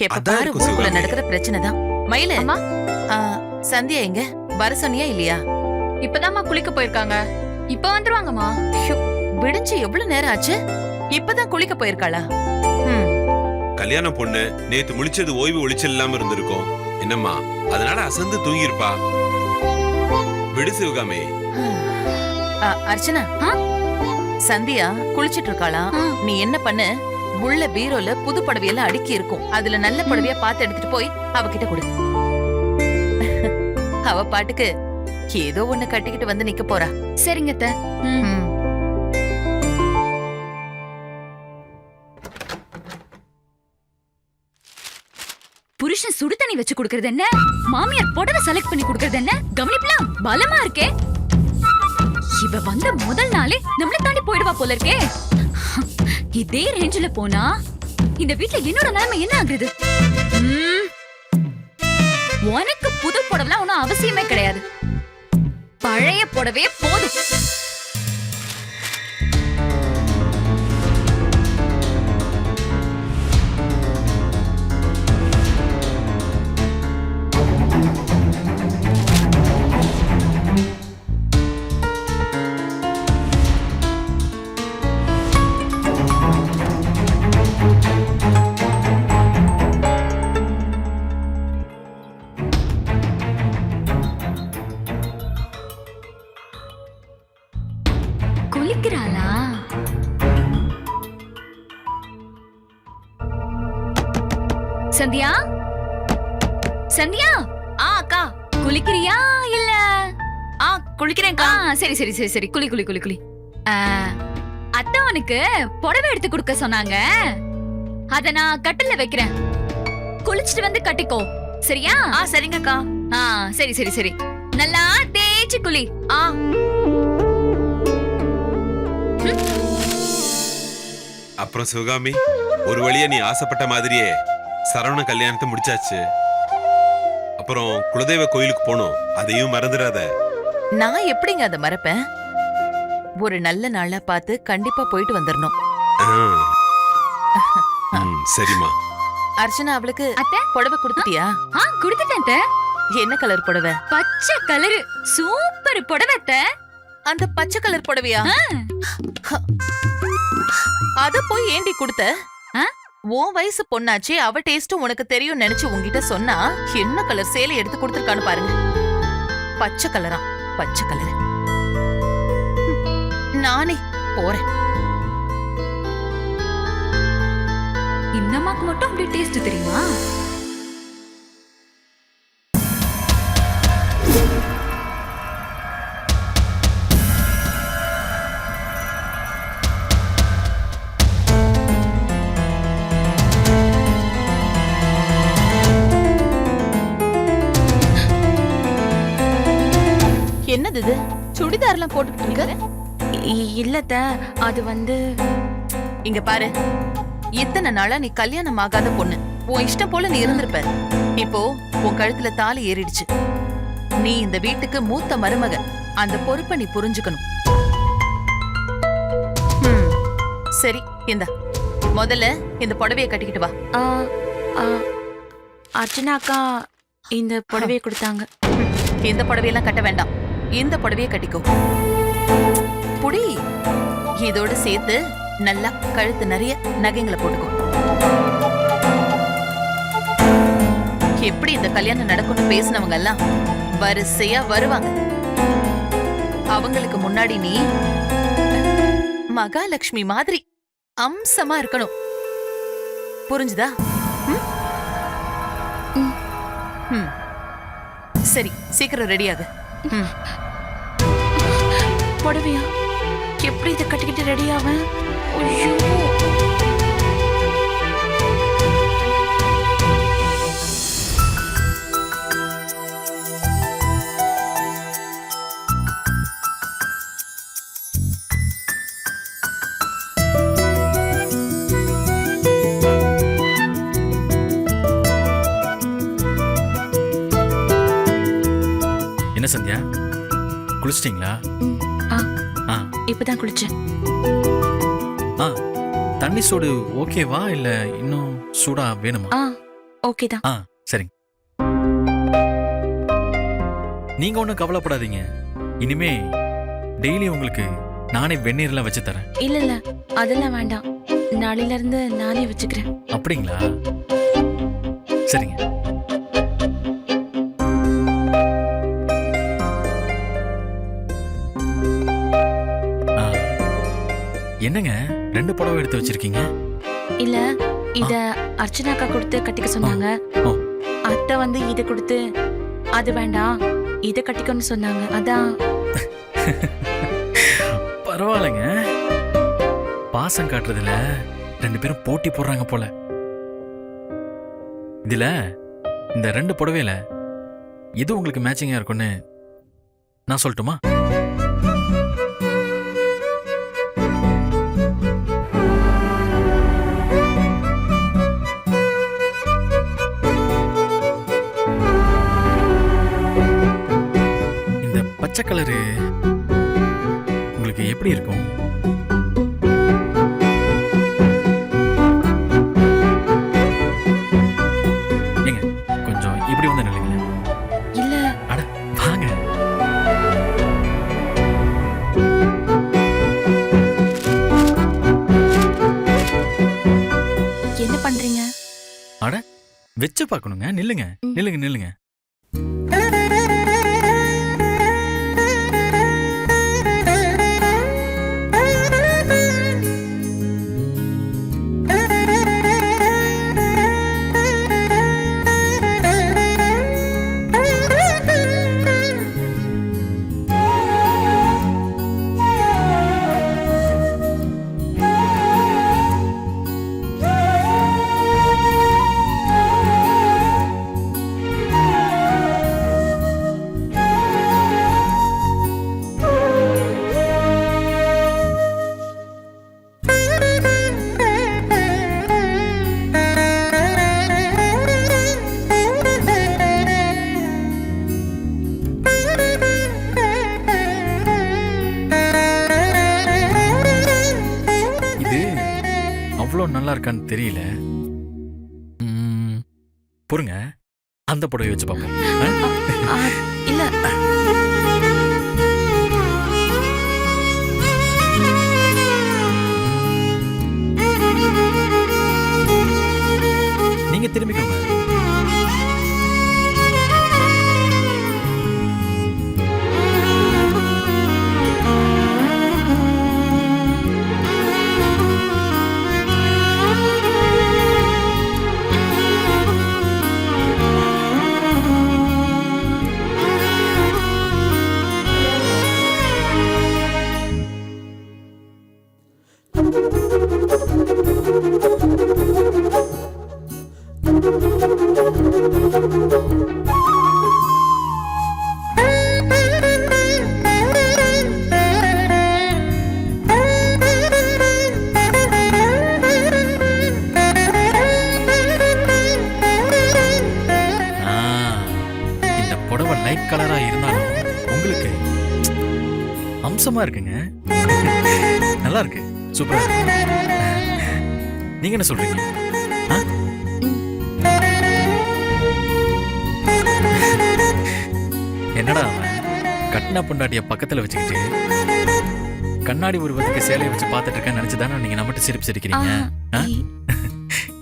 எப்ப பாரு ஊருக்குள்ள நடக்கிற பிரச்சனை தான். மயில அம்மா சந்தியா எங்க வர சொன்னியா இல்லையா? இப்பதாம்மா குளிக்க போயிருக்காங்க. இப்ப வந்துருவாங்கம்மா. விடிஞ்சு எவ்வளவு நேரம் ஆச்சு? இப்பதான் குளிக்க போயிருக்காளா? கல்யாண பொண்ணு நேத்து முழிச்சது ஓய்வு ஒளிச்சல் இல்லாம இருந்திருக்கும் என்னம்மா, அதனால அசந்து தூங்கிருப்பா. விடு சிவகாமி. அர்ச்சனா, சந்தியா குளிச்சிட்டு இருக்காளா? நீ என்ன பண்ணு, உள்ள பீரோல புது புடவையெல்லாம் அடுக்கி இருக்கும், அதுல நல்ல புடவையா பார்த்து எடுத்துட்டு போய் அவகிட்ட கொடு. அவ பாட்டுக்கு ஏதோ ஒண்ணு கட்டிக்கிட்டு வந்து நிக்க போறா. சரிங்க அத்தை. புருஷன் சுடு தண்ணி வச்சு குடுக்கறது என்ன, மாமியார் புடவை செலக்ட் பண்ணி குடுக்கறது என்ன, கவனிப்பலாம் பலமா இருக்கே. இவ வந்த முதல் நாளே நம்மள தாண்டி போயிடுவா போல இருக்கே. இதே ரேஞ்சில போனா இந்த வீட்ல என்னோட நிலைமை என்ன ஆகுது? உனக்கு புது புடவைலாம் ஒன்னும் அவசியமே கிடையாது, பழைய புடவே போதும். குளிக்கிறாளா? சந்தியா, சந்தியா. அக்கா குளிக்கிறியா இல்ல? குளிக்கிறேன்க்கா. சரி சரி சரி சரி, குளி குளி குளி குளி. அத்தை உனக்கு புடவை எடுத்து கொடுக்க சொன்னாங்க, அத நான் கட்டில வைக்கிறேன், குளிச்சுட்டு வந்து கட்டிக்கோ. சரியா? சரிங்கக்கா. சரி சரி சரி, நல்லா தேய்ச்சி குளி. அப்புறம் சிவகாமி, ஒரு வழியா நீ ஆசைப்பட்ட மாதிரியே சரவண கல்யாணத்தை முடிச்சாச்சு. அப்புறம் குலதெய்வ கோயிலுக்கு போனோம், அதையும் மறந்துடாத. நான் எப்படிங்க அதை மறப்பேன்? ஒரு நல்ல நாளா பார்த்து கண்டிப்பா போயிட்டு வந்துடணும். சரிம்மா. அர்ச்சனா, அவளுக்கு புடவை கொடுத்துட்டியா? கொடுத்துட்டேன். என்ன கலர் புடவை? பச்சை கலரு. சூப்பர் புடவை. அந்த பச்சை கலர் புடவையா? அத போய் ஏண்டி கொடுத்த? உன் வயசு பொண்ணாச்சு, அவ டேஸ்டும் உனக்கு தெரியும் நினைச்சு உன்கிட்ட சொன்னா என்ன கலர் சேலை எடுத்து கொடுத்திருக்கான்னு பாருங்க. பச்சை கலரா? பச்சை கலர். நானே போறேன். இந்த அம்மாக்கு மட்டும் அப்படி டேஸ்ட் தெரியுமா? என்னது இது? சுடிதார்லாம் போட்டுக்கிட்டு இருக்க? இல்லத்த, அது வந்து இங்க பாரு, இத்தனை நாளா நீ கல்யாணம் ஆகாத பொண்ணு, உன் இஷ்டம் போல நீ இருந்திருப்ப. இப்போ உன் கழுத்துல தாலி ஏறிடுச்சு. நீ இந்த வீட்டுக்கு மூத்த மருமக, அந்த பொறுப்பை நீ புரிஞ்சுக்கணும். சரி, இந்த முதல்ல இந்த புடவைய கட்டிக்கிட்டு வா. அர்ச்சனா அக்கா இந்த புடவைய கொடுத்தாங்க. இந்த புடவையெல்லாம் கட்ட வேண்டாம், இந்த புடவைய கட்டிக்கோ. புடி. இதோட சேர்த்து நல்லா கழுத்து நிறைய நகைங்களை போட்டுக்கோ. எப்படி இந்த கல்யாணம் நடக்கும்னு பேசினவங்க எல்லாம் வரிசையா வருவாங்க. அவங்களுக்கு முன்னாடி நீ மகாலட்சுமி மாதிரி அம்சமா இருக்கணும். புரிஞ்சுதா? சரி, சீக்கிரம் ரெடியாகு. புடவையா? எப்படி இதை கட்டிக்கிட்டு ரெடியாவேன்? என்ன சந்தியா, குளிச்சிட்டீங்களா? இப்பதான் குளிச்சேன். தண்ணி சூடு ஓகேவா இல்ல இன்னும் சூடா வேணுமா? ஓகே தான். ஆ சரிங்க. நீங்க ஒன்றும் கவலைப்படாதீங்க. இனிமே டெய்லி உங்களுக்கு நானே வெந்நீர்லாம் வச்சு தரேன். இல்ல இல்ல அதெல்லாம் வேண்டாம். நாளையில இருந்து நானே வச்சுக்கிறேன். அப்படிங்களா? சரிங்க. ஆ, என்னங்க 2 புடவை எடுத்து வச்சிருக்கீங்க? இல்ல இத அர்ச்சனாக்கா கொடுத்து கட்டிக்க சொன்னாங்க. ஓ. அத்தை வந்து இத கொடுத்து அது வேண்டாம் இத கட்டிக்கணும்னு சொன்னாங்க. அதான். பரவாயில்லைங்க. பாசம் காட்டுறதுல 2 பேரும் போட்டி போடுறாங்க போல. இதுல இந்த 2 புடவையில எது உங்களுக்கு மேட்சிங்கா இருக்கும்னு நான் சொல்லட்டுமா? இந்த பச்சை கலரு உங்களுக்கு எப்படி இருக்கும்? ஏங்க கொஞ்சம் இப்படி வந்து நில்லுங்களேன். இல்ல அட வாங்க. என்ன பண்றீங்க? அட வெச்சு பார்க்கணுங்க. நில்லுங்க நில்லுங்க நில்லுங்க. அவ்வளோ நல்லா இருக்கான்னு தெரியல. பொறுங்க, அந்த புடவை வச்சு பார்ப்போம். இல்ல நீங்க திரும்பிக்கோங்க. லைட் கலரா இருந்தாலும் உங்களுக்கு அம்சமா இருக்குங்க. நல்லா இருக்கு, சூப்பரா இருக்கு. நீங்க என்ன சொல்றீங்க? என்னடா அவன் கட்டின பொண்டாட்டிய பக்கத்துல வச்சுக்கிட்டு கண்ணாடி உருவத்துக்கு சேலையை வச்சு பார்த்துட்டு இருக்கேன்னு நினைச்சுதானே நீங்க நம்மகிட்ட சிரிப்பு சிரிக்கிறீங்க?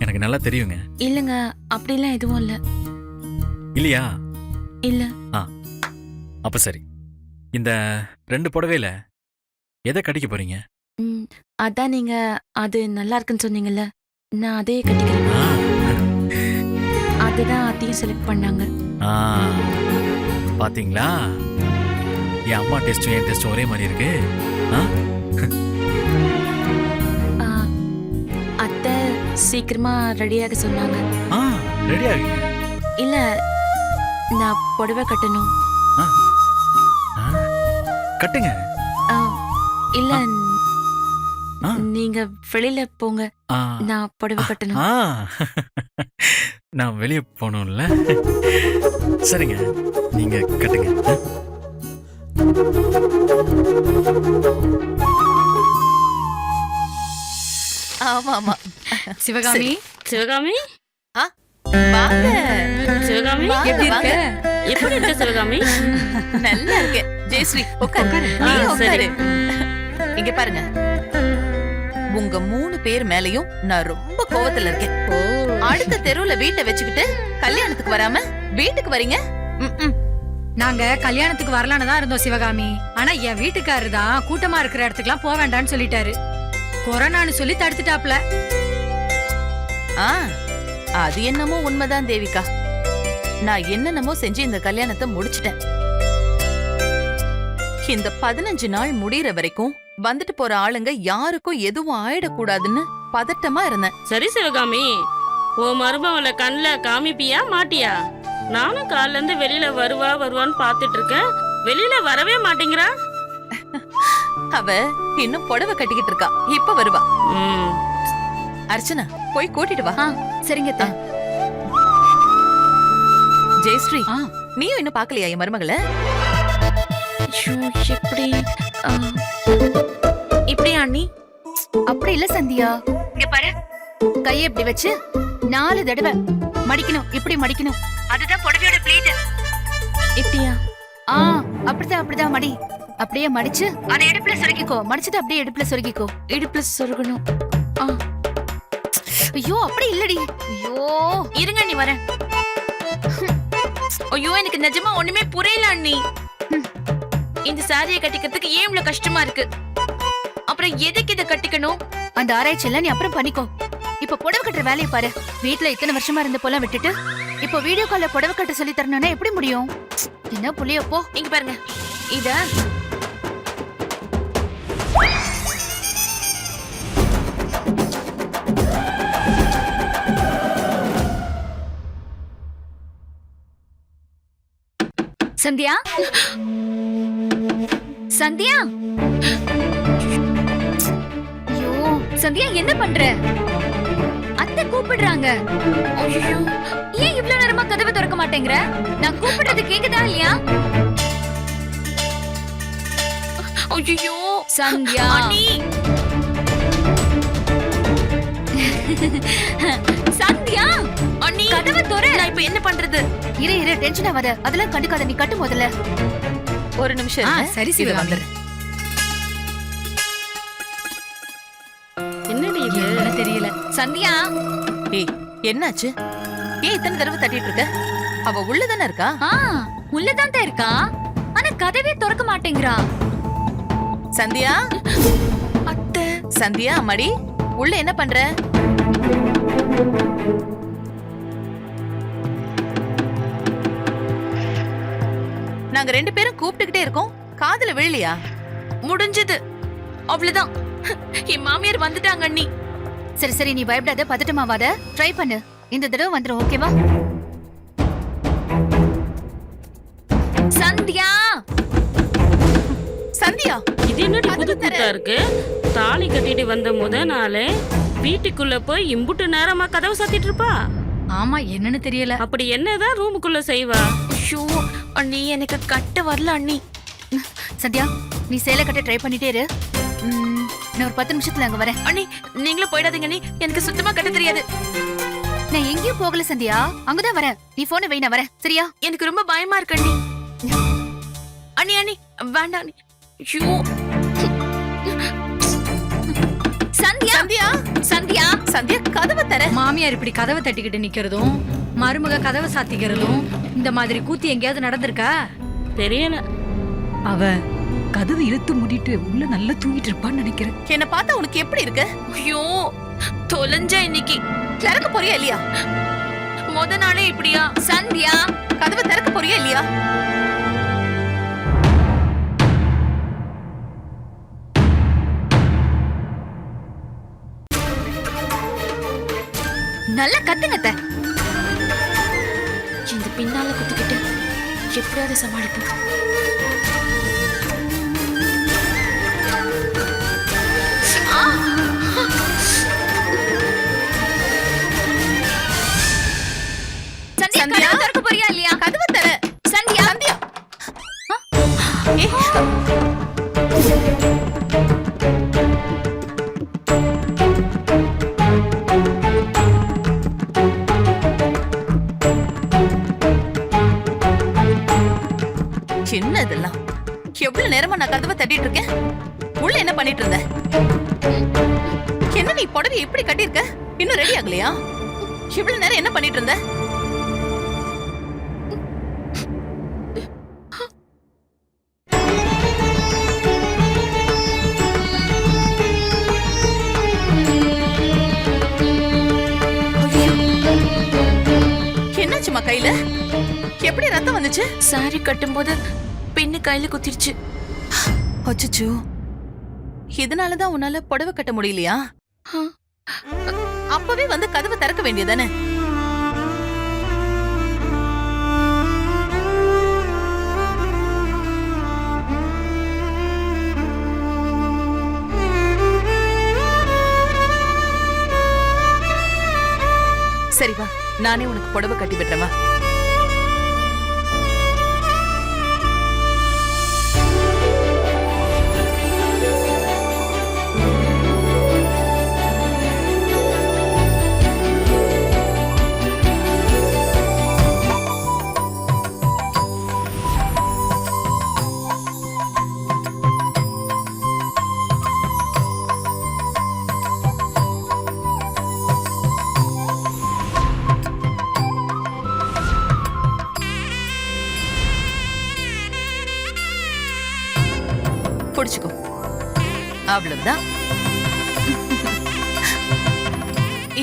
எனக்கு நல்லா தெரியுங்க. இல்லங்க, அப்படிலாம் எதுவும் இல்ல. இல்லையா? இல்ல. அப்ப சரி, இந்த 2 புடவையில எதை கட்டிக்க போறீங்க? அதான் நீங்க அது நல்லா இருக்குன்னு சொன்னீங்கல்ல, நான் அதே கட்டிக்கிறேன். அதுதான் அத்தையும் செலக்ட் பண்ணாங்க. பாத்தீங்களா, என் அம்மா டெஸ்டும் என் டெஸ்டும் ஒரே மாதிரி இருக்கு. அத்தை சீக்கிரமா ரெடியாக சொன்னாங்க. ரெடி ஆகுங்க. இல்ல, நான் புடவை கட்டணும். கட்டுங்க. இல்ல, நீங்க வெளியில போங்க, நான் புடவை கட்டணும். நான் வெளியே போகணும்ல. சரிங்க, நீங்க கட்டுங்க. ஆமா ஆமா. சிவகாமி, சிவகாமி, வாங்க சிவகாமி வாங்க, எப்படி இருக்க? வாங்க. எப்படி இருக்க சிவகாமி? நல்லா இருக்கேன் ஜெயஸ்ரீ உட்காரு ஆ, நீ சரி. உட்காரு இங்க பாருங்க உங்க 3 பேர் மேலயும் நான் ரொம்ப கோவத்துல இருக்கேன். அடுத்த தெருவுல வீட்டை வச்சுக்கிட்டு கல்யாணத்துக்கு வராம வீட்டுக்கு வரீங்க. ம்ம். நாங்க கல்யாணத்துக்கு வரலான்னு தான் இருந்தோம் சிவகாமி. ஆனா என் வீட்டுக்காரரு தான் கூட்டமா இருக்கிற இடத்துக்குலாம் போக வேண்டாம்னு சொல்லிட்டாரு. கொரோனான்னு சொல்லி தடுத்துட்டாப்ல. ஆ அது என்னமோ உண்மைதான் தேவிகா. நான் என்னென்னமோ செஞ்சு இந்த கல்யாணத்தை முடிச்சிட்டேன். இந்த 15 நாள் முடியற வரைக்கும் வந்துட்டு போற ஆளுங்க யாருக்கும் எதுவும் ஆயிடக்கூடாதுன்னு பதட்டமா இருந்தேன். சரி சிவகாமி, உன் மருமவளை கண்ணுல காமிப்பியா மாட்டியா? நானும் காலைல இருந்து வெளியில வருவான்னு பாத்துட்டு இருக்கேன். வெளியில வரவே மாட்டேங்கிறா. அவ இன்னும் புடவை கட்டிக்கிட்டு இருக்கா. இப்ப வருவா. ம், அர்ச்சனா போய் கூட்டிட்டு வா. சரிங்க அத்தை. ஜெயஸ்ரீ ஆ. நீயும் இன்னும் பாக்கலையா என் மருமகளை? இப்படி அண்ணி அப்படி இல்ல சந்தியா. இங்க பாரு, கையை இப்படி வச்சு 4 தடவை மடிக்கணும். இப்படி மடிக்கணும். அதுதான் புடவையோட பிளேட். இப்படியா? அப்படிதான் மடி. அப்படியே மடிச்சு அதை இடுப்புல சொருகிக்கோ. மடிச்சிட்டு அப்படியே இடுப்புல சொருகிக்கோ. இடுப்புல சொருகணும். ஐயோ அப்படி இல்லடி. ஐயோ இருங்க நீ வரேன். ஐயோ எனக்கு நிஜமா ஒண்ணுமே புரியல அண்ணி. இந்த சாரியை கட்டிக்கிறதுக்கு ஏன் இவ்வளவு கஷ்டமா இருக்கு? அப்புறம் எதுக்கு இதை கட்டிக்கணும்? அந்த ஆராய்ச்சி எல்லாம் நீ அப்புறம் பண்ணிக்கோ. இப்ப புடவை கட்டுற வேலையை பாரு. வீட்டுல இத்தனை வருஷமா இருந்த போல விட்டுட்டு இப்ப வீடியோ கால்ல புடவை கட்ட சொல்லி தரணும்னா எப்படி முடியும்? என்ன புள்ளியப்போ இங்க பாருங்க. இத சந்தியா, சந்தியா, ஐயோ சந்தியா என்ன பண்ற? அத்தை கூப்பிடுறாங்க. ஐயோ ஏன் இவ்வளவு நேரமா கதவை திறக்க மாட்டேங்கிற? நான் கூப்பிடுறது கேக்குதா இல்லையா? ஐயோ சந்தியா, சந்தியா அண்ணி கதவை திற. நான் இப்ப என்ன பண்றது? இரு டென்ஷன் ஆகாத. அதெல்லாம் கண்டுக்காத. நீ கட்டு முதல்ல. ஒரு நிமிஷம் ஆ, இருங்க. சரி இது சிவகாமி. வந்துடுறேன். என்னடி இது? என்ன தெரியல. சந்தியா ஏய் என்னாச்சு? ஏன் இத்தனை தடவை தட்டிட்டு இருக்க? அவ உள்ளதானே இருக்கா? உள்ளதான் தான் இருக்கா. ஆனா கதவே திறக்க மாட்டேங்கிறா. சந்தியா, அத்தை சந்தியா மடி உள்ள என்ன பண்ற? நாங்க 2 பேரும் கூப்பிட்டுக்கிட்டே இருக்கோம். காதுல விழலையா? முடிஞ்சது. அவ்வளவுதான். என் மாமியார் வந்துட்டாங்க அண்ணி. சரி நீ பயப்படாத, பதட்டமாவாத. ட்ரை பண்ணு. இந்த தடவை வந்துரும். ஓகேவா? சந்தியா, சந்தியா இது என்னடி புது கதவு தர. கூத்தா இருக்கு? தாலி கட்டிட்டு வந்த முத நாளே வீட்டுக்குள்ள போய் இம்புட்டு நேரமா கதவு சாத்திட்டு இருப்பா. ஆமா என்னன்னு தெரியல. அப்படி என்னதான் ரூமுக்குள்ள செய்வா? ஷூ அண்ணி எனக்கு கட்ட வரல அண்ணி. சந்தியா நீ சேலை கட்ட ட்ரை பண்ணிட்டே இரு. நான் ஒரு 10 நிமிஷத்துல அங்க வரேன். அண்ணி நீங்களும் போயிடாதீங்க அண்ணி. எனக்கு சுத்தமா கட்ட தெரியாது. நான் எங்கேயும் போகல சந்தியா. அங்கதான் வரேன். நீ போனை வை, நான் வரேன். சரியா? எனக்கு ரொம்ப பயமா இருக்கு அண்ணி. அண்ணி வேண்டாம் அண்ணி. ஷூ சந்தியா, சந்தியா சந்தியா, சந்தியா கதவை தர. மாமியார் இப்படி கதவை தட்டிக்கிட்டு நிக்கிறதும் மருமக கதவை சாத்திக்கிறதும் இந்த மாதிரி கூத்து எங்கேயாவது நடந்திருக்கா? தெரியல. அவ கதவு இழுத்து மூடிட்டு உள்ள நல்லா தூங்கிட்டு இருப்பான்னு நினைக்கிறேன். என்ன பார்த்தா உனக்கு எப்படி இருக்கு? ஐயோ தொலைஞ்ச இன்னைக்கு. திறக்க போறியா இல்லையா? முத நாளே இப்படியா? சந்தியா கதவை திறக்க போறியா இல்லையா? நல்லா கத்துங்கத்த. இந்த பின்னால குத்துக்கிட்டு எப்படியாவது சமாளிப்போம். சந்தியா சந்தியா? கதவை திறக்க போறியா இல்லையா? கதவை தர. சந்தியா, சந்தியா ஏய், என்ன இதெல்லாம்? எவ்வளவு நேரமா நான் கதவை தட்டிட்டு இருக்கேன். உள்ள என்ன பண்ணிட்டு இருந்த? என்ன நீ புடவை எப்படி கட்டியிருக்க? இன்னும் ரெடி ஆகலையா? இவ்வளவு நேரம் என்ன பண்ணிட்டு இருந்த? என்னாச்சுமா கையில? எப்படி ரத்தம் வந்துச்சு? சாரி கட்டும்போது பின்னு கையில குத்திருச்சு. அச்சச்சோ, இதனாலதான் உன்னால புடவை கட்ட முடியலையா? அப்பவே வந்து கதவை திறக்க வேண்டியதானே? சரி வா, நானே உனக்கு புடவை கட்டி விடுறேன். புடிச்சுக்கோ. அவ்வளவுதான்.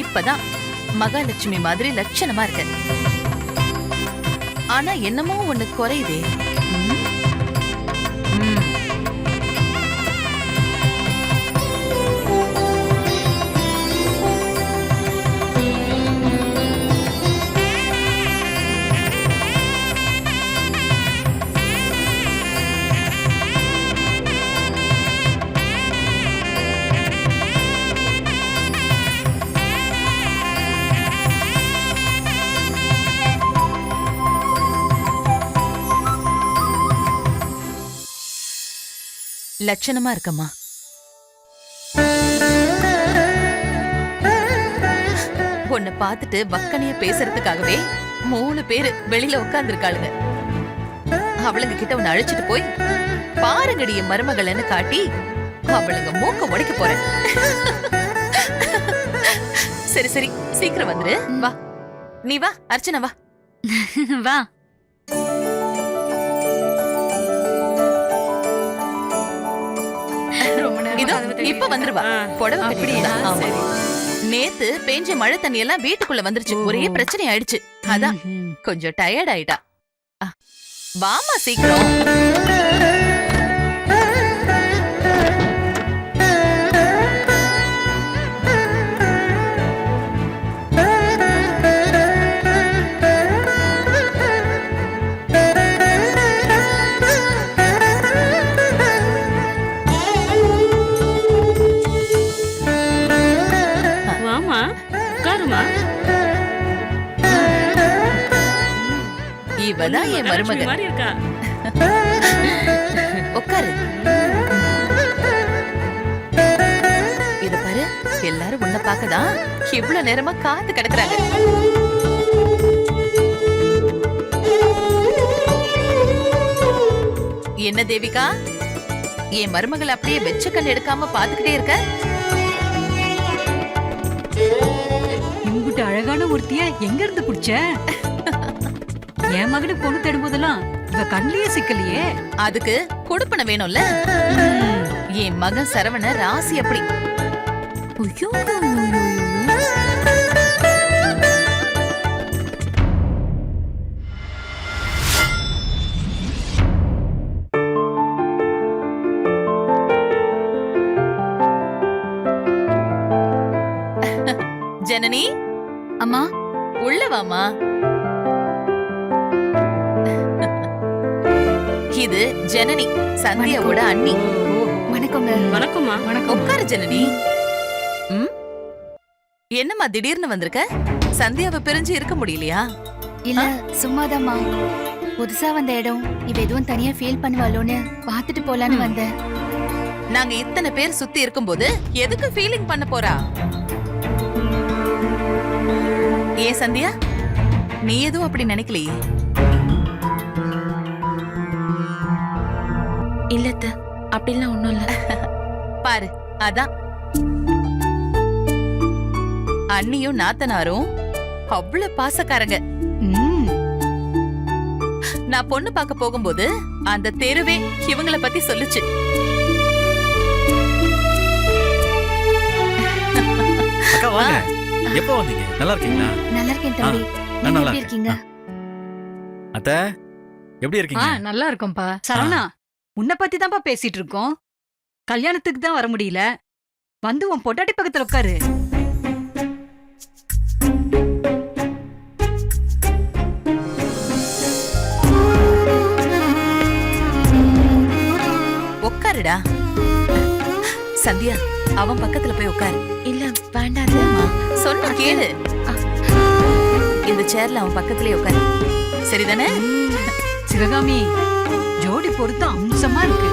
இப்பதான் மகாலட்சுமி மாதிரி லட்சணமா இருக்க. ஆனா என்னமோ ஒண்ணு குறையுதே. லட்சணமா இருக்கம்மா. உன்னை பார்த்துட்டு வக்கனைய பேசுறதுக்காகவே 3 பேரு வெளியில உட்கார்ந்துருக்காளுங்க. அவளுங்க கிட்ட உன்னை அழைச்சிட்டு போய் பாருங்கடி என் மருமகள்னு காட்டி அவளுங்க மூக்க உடைக்க போறேன். சரி சரி, சீக்கிரம் வந்துரு. வா, நீ வா அர்ச்சனா, வா வா. இதோ இப்ப வந்துருவா. புடவை அப்படியா? கட்டிட்டு வந்தா. சரி. ஆமா. நேத்து பெஞ்ச மழை தண்ணி எல்லாம் வீட்டுக்குள்ள வந்துருச்சு. ஒரே பிரச்சனை ஆயிடுச்சு. அதான் கொஞ்சம் டயர்ட் ஆயிட்டா. வாமா சீக்கிரம். வாமா உட்காருமா. இவதான் என் மருமக. மகாலட்சுமி மாதிரி இருக்கா. உட்காரு. இத பாரு, எல்லாரும் உன்னை பார்க்கதான் இவ்வளவு நேரமா காத்து கிடக்குறாங்க. என்ன தேவிகா, என் மருமகள் அப்படியே வெச்ச கண் எடுக்காம பாத்துக்கிட்டே இருக்க? இங்குட்டு அழகான ஒருத்திய எங்க இருந்து புடிச்ச? என் மகனுக்கு பொண்ணு தேடும்போதெல்லாம் இவ கண்ணிலேயே சிக்கலையே. அதுக்கு கொடுப்பன வேணும்ல. என் மகன் சரவண ராசி அப்படி. ஐயோ, ஜனனி, அம்மா, உள்ள வாமா. இது ஜனனி, சந்தியாவோட அண்ணி. வணக்கங்க. வணக்கம்மா. உட்காரு ஜனனி. என்னம்மா திடீர்னு வந்திருக்க? சந்தியாவை பிரிஞ்சு இருக்க முடியலையா? இல்ல சும்மாதாம்மா. புதுசா வந்த இடம் இவ எதுவும் தனியா ஃபீல் பண்ணுவாளோன்னு பாத்துட்டு போலான்னு வந்தேன். நாங்க இத்தனை பேர் சுத்தி இருக்கும்போது எதுக்கு ஃபீலிங் பண்ண போறா? ஏன் சந்தியா, நீ எதுவும் அப்படி நினைக்கலையே? இல்ல அத்தை, அப்படிலாம் ஒண்ணும் இல்ல. பாரு அதான் அண்ணியும் நாத்தனாரும் அவ்வளவு பாசக்காரங்க. ம், நான் பொண்ணு பார்க்க போகும்போது அந்த தெருவே இவங்கள பத்தி சொல்லுச்சு. அக்கா வாங்க. எப்போ வந்தீங்க? நல்லா இருக்கீங்களா? நல்லா இருக்கேன் தம்பி. நான் நீங்க நல்லா எப்படி இருக்கீங்க? அத்தை எப்படி இருக்கீங்க? நல்லா இருக்கும்பா. சரவணா, உன்னை பத்தி தான்ப்பா பேசிட்டு இருக்கோம். கல்யாணத்துக்கு தான் வர முடியல. வந்து உன் பொட்டாட்டி பக்கத்துல உட்காரு. உட்காருடா. சந்தியா, அவன் பக்கத்துல போய் உட்காரு. இல்ல வேண்டாம் அத்தை. சொன்ன கேளு. இந்த சேர்ல அவன் பக்கத்துலயே உட்காரு. சரிதானே? சிவகாமி, ஜோடி பொருத்தம் அம்சமா இருக்கு.